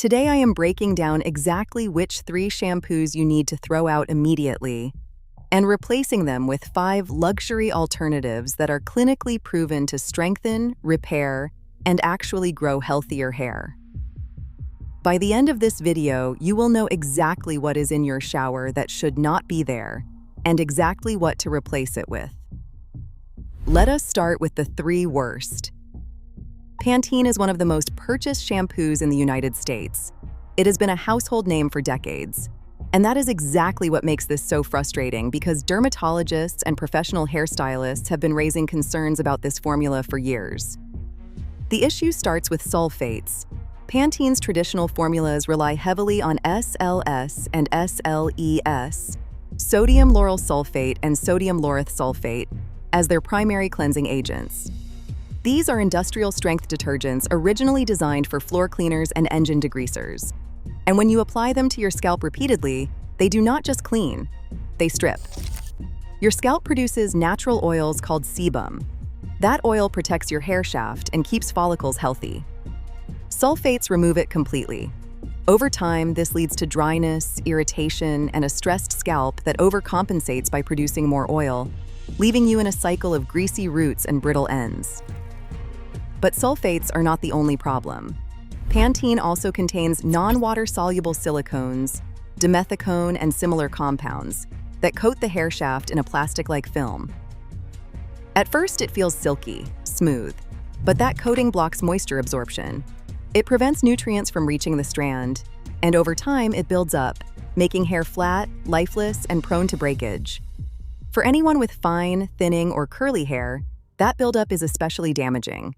Today I am breaking down exactly which 3 shampoos you need to throw out immediately and replacing them with 5 luxury alternatives that are clinically proven to strengthen, repair, and actually grow healthier hair. By the end of this video, you will know exactly what is in your shower that should not be there and exactly what to replace it with. Let us start with the 3 worst. Pantene is one of the most purchased shampoos in the United States. It has been a household name for decades. And that is exactly what makes this so frustrating because dermatologists and professional hairstylists have been raising concerns about this formula for years. The issue starts with sulfates. Pantene's traditional formulas rely heavily on SLS and SLES, sodium lauryl sulfate and sodium laureth sulfate, as their primary cleansing agents. These are industrial-strength detergents originally designed for floor cleaners and engine degreasers. And when you apply them to your scalp repeatedly, they do not just clean, they strip. Your scalp produces natural oils called sebum. That oil protects your hair shaft and keeps follicles healthy. Sulfates remove it completely. Over time, this leads to dryness, irritation, and a stressed scalp that overcompensates by producing more oil, leaving you in a cycle of greasy roots and brittle ends. But sulfates are not the only problem. Pantene also contains non-water-soluble silicones, dimethicone, and similar compounds that coat the hair shaft in a plastic-like film. At first, it feels silky, smooth, but that coating blocks moisture absorption. It prevents nutrients from reaching the strand, and over time, it builds up, making hair flat, lifeless, and prone to breakage. For anyone with fine, thinning, or curly hair, that buildup is especially damaging.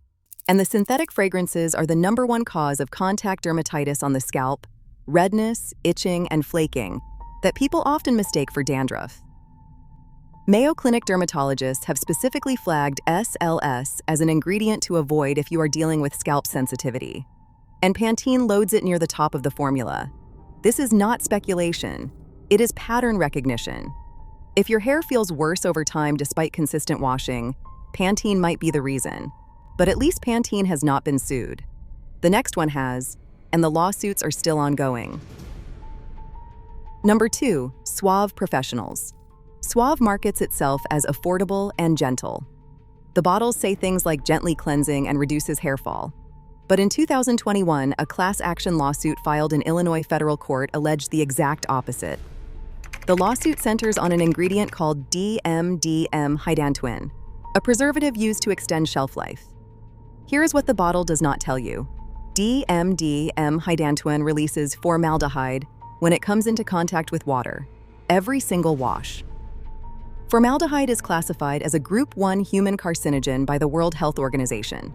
And the synthetic fragrances are the #1 cause of contact dermatitis on the scalp, redness, itching, and flaking that people often mistake for dandruff. Mayo Clinic dermatologists have specifically flagged SLS as an ingredient to avoid if you are dealing with scalp sensitivity. And Pantene loads it near the top of the formula. This is not speculation. It is pattern recognition. If your hair feels worse over time despite consistent washing, Pantene might be the reason. But at least Pantene has not been sued. The next one has, and the lawsuits are still ongoing. Number 2, Suave Professionals. Suave markets itself as affordable and gentle. The bottles say things like gently cleansing and reduces hair fall. But in 2021, a class action lawsuit filed in Illinois federal court alleged the exact opposite. The lawsuit centers on an ingredient called DMDM hydantoin, a preservative used to extend shelf life. Here is what the bottle does not tell you. DMDM hydantoin releases formaldehyde when it comes into contact with water, every single wash. Formaldehyde is classified as a Group 1 human carcinogen by the World Health Organization.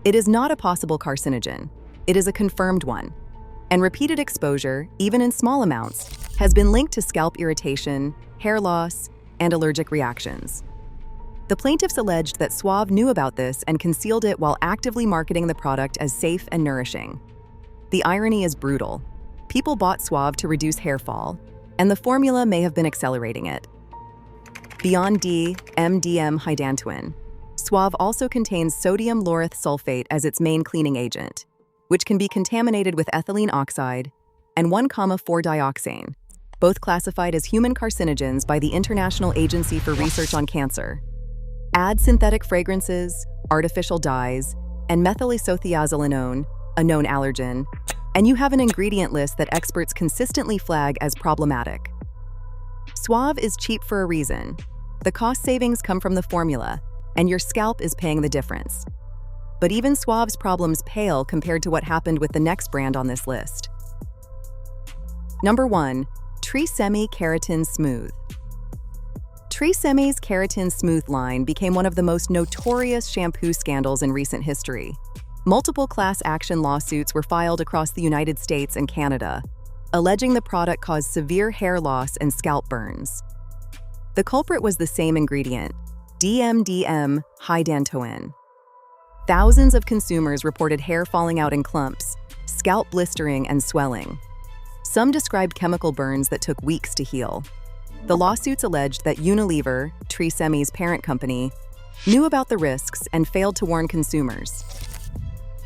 It is not a possible carcinogen. It is a confirmed one. And repeated exposure, even in small amounts, has been linked to scalp irritation, hair loss, and allergic reactions. The plaintiffs alleged that Suave knew about this and concealed it while actively marketing the product as safe and nourishing. The irony is brutal. People bought Suave to reduce hair fall, and the formula may have been accelerating it. Beyond DMDM hydantoin, Suave also contains sodium laureth sulfate as its main cleaning agent, which can be contaminated with ethylene oxide and 1,4-dioxane, both classified as human carcinogens by the International Agency for Research on Cancer. Add synthetic fragrances, artificial dyes, and methylisothiazolinone, a known allergen, and you have an ingredient list that experts consistently flag as problematic. Suave is cheap for a reason. The cost savings come from the formula, and your scalp is paying the difference. But even Suave's problems pale compared to what happened with the next brand on this list. Number 1, Tresemme Keratin Smooth. Tresemme's Keratin Smooth line became one of the most notorious shampoo scandals in recent history. Multiple class action lawsuits were filed across the United States and Canada, alleging the product caused severe hair loss and scalp burns. The culprit was the same ingredient, DMDM hydantoin. Thousands of consumers reported hair falling out in clumps, scalp blistering, and swelling. Some described chemical burns that took weeks to heal. The lawsuits alleged that Unilever, Tresemme's parent company, knew about the risks and failed to warn consumers.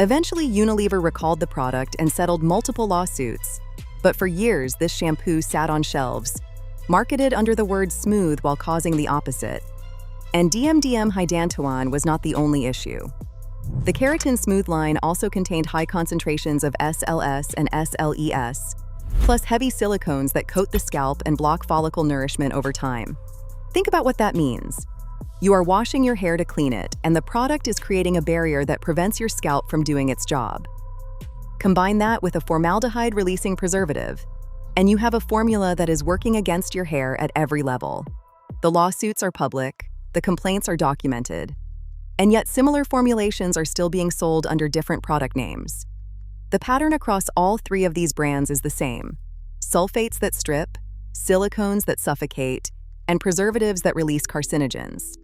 Eventually, Unilever recalled the product and settled multiple lawsuits. But for years, this shampoo sat on shelves, marketed under the word smooth while causing the opposite. And DMDM hydantoin was not the only issue. The Keratin Smooth line also contained high concentrations of SLS and SLES, plus heavy silicones that coat the scalp and block follicle nourishment over time. Think about what that means. You are washing your hair to clean it, and the product is creating a barrier that prevents your scalp from doing its job. Combine that with a formaldehyde-releasing preservative, and you have a formula that is working against your hair at every level. The lawsuits are public, the complaints are documented, and yet similar formulations are still being sold under different product names. The pattern across all three of these brands is the same: sulfates that strip, silicones that suffocate, and preservatives that release carcinogens.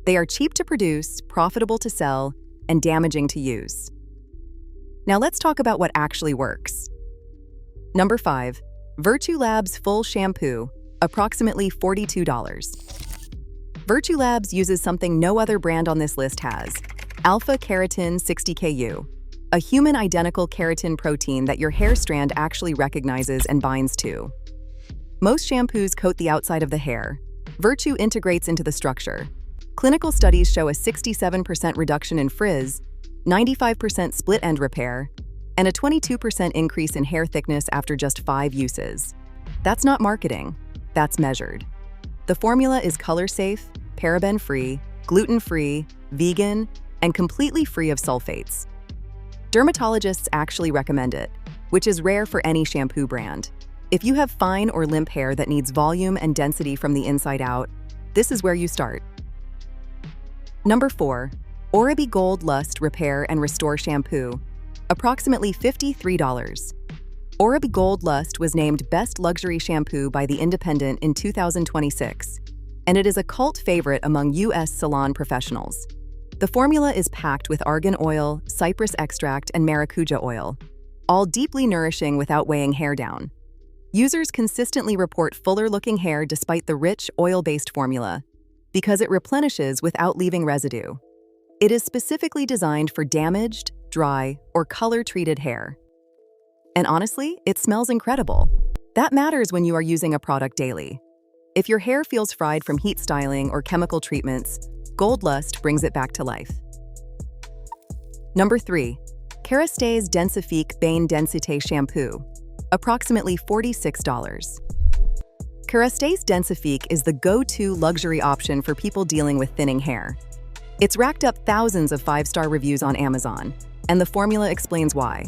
They are cheap to produce, profitable to sell, and damaging to use. Now let's talk about what actually works. Number 5. Virtue Labs Full Shampoo, approximately $42. Virtue Labs uses something no other brand on this list has: alpha-keratin 60Ku, a human-identical keratin protein that your hair strand actually recognizes and binds to. Most shampoos coat the outside of the hair. Virtue integrates into the structure. Clinical studies show a 67% reduction in frizz, 95% split end repair, and a 22% increase in hair thickness after just 5 uses. That's not marketing, that's measured. The formula is color-safe, paraben-free, gluten-free, vegan, and completely free of sulfates. Dermatologists actually recommend it, which is rare for any shampoo brand. If you have fine or limp hair that needs volume and density from the inside out, this is where you start. Number 4. Oribe Gold Lust Repair and Restore Shampoo, approximately $53. Oribe Gold Lust was named Best Luxury Shampoo by The Independent in 2026, and it is a cult favorite among U.S. salon professionals. The formula is packed with argan oil, cypress extract, and maracuja oil, all deeply nourishing without weighing hair down. Users consistently report fuller-looking hair despite the rich, oil-based formula, because it replenishes without leaving residue. It is specifically designed for damaged, dry, or color-treated hair. And honestly, it smells incredible. That matters when you are using a product daily. If your hair feels fried from heat styling or chemical treatments, Gold Lust brings it back to life. Number 3. Kérastase Densifique Bain Densité Shampoo, approximately $46. Kérastase Densifique is the go-to luxury option for people dealing with thinning hair. It's racked up thousands of 5-star reviews on Amazon, and the formula explains why.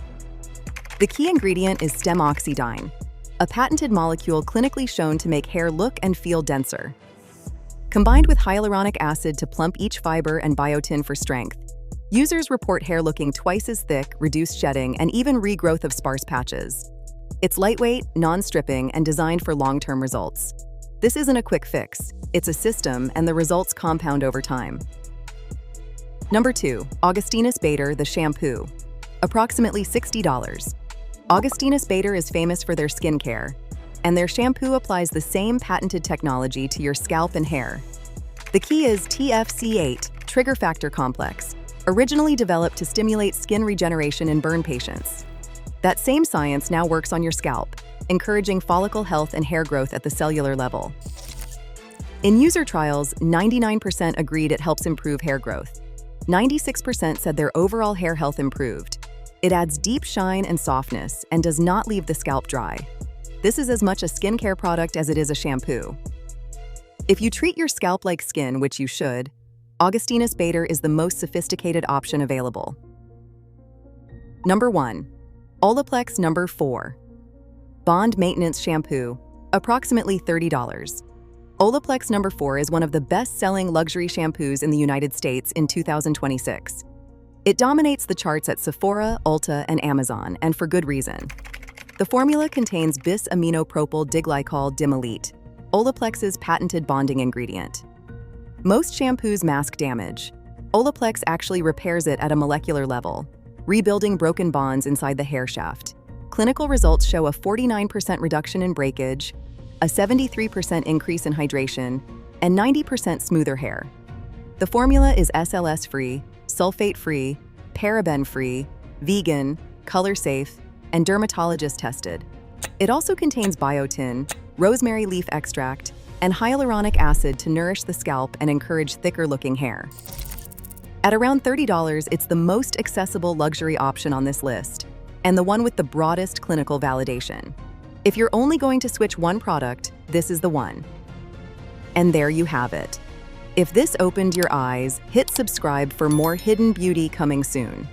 The key ingredient is stemoxidine, a patented molecule clinically shown to make hair look and feel denser. Combined with hyaluronic acid to plump each fiber and biotin for strength, users report hair looking twice as thick, reduced shedding, and even regrowth of sparse patches. It's lightweight, non-stripping, and designed for long-term results. This isn't a quick fix, it's a system, and the results compound over time. Number 2. Augustinus Bader The Shampoo, approximately $60. Augustinus Bader is famous for their skincare, and their shampoo applies the same patented technology to your scalp and hair. The key is TFC8, Trigger Factor Complex, originally developed to stimulate skin regeneration in burn patients. That same science now works on your scalp, encouraging follicle health and hair growth at the cellular level. In user trials, 99% agreed it helps improve hair growth. 96% said their overall hair health improved. It adds deep shine and softness and does not leave the scalp dry. This is as much a skincare product as it is a shampoo. If you treat your scalp like skin, which you should, Augustinus Bader is the most sophisticated option available. Number 1. Olaplex No. 4. Bond Maintenance Shampoo, approximately $30. Olaplex No. 4 is one of the best-selling luxury shampoos in the United States in 2026. It dominates the charts at Sephora, Ulta, and Amazon, and for good reason. The formula contains bis-aminopropyl diglycol dimelete, Olaplex's patented bonding ingredient. Most shampoos mask damage. Olaplex actually repairs it at a molecular level, rebuilding broken bonds inside the hair shaft. Clinical results show a 49% reduction in breakage, a 73% increase in hydration, and 90% smoother hair. The formula is SLS-free, sulfate-free, paraben-free, vegan, color-safe, and dermatologist-tested. It also contains biotin, rosemary leaf extract, and hyaluronic acid to nourish the scalp and encourage thicker-looking hair. At around $30, it's the most accessible luxury option on this list, and the one with the broadest clinical validation. If you're only going to switch one product, this is the one. And there you have it. If this opened your eyes, hit subscribe for more hidden beauty coming soon.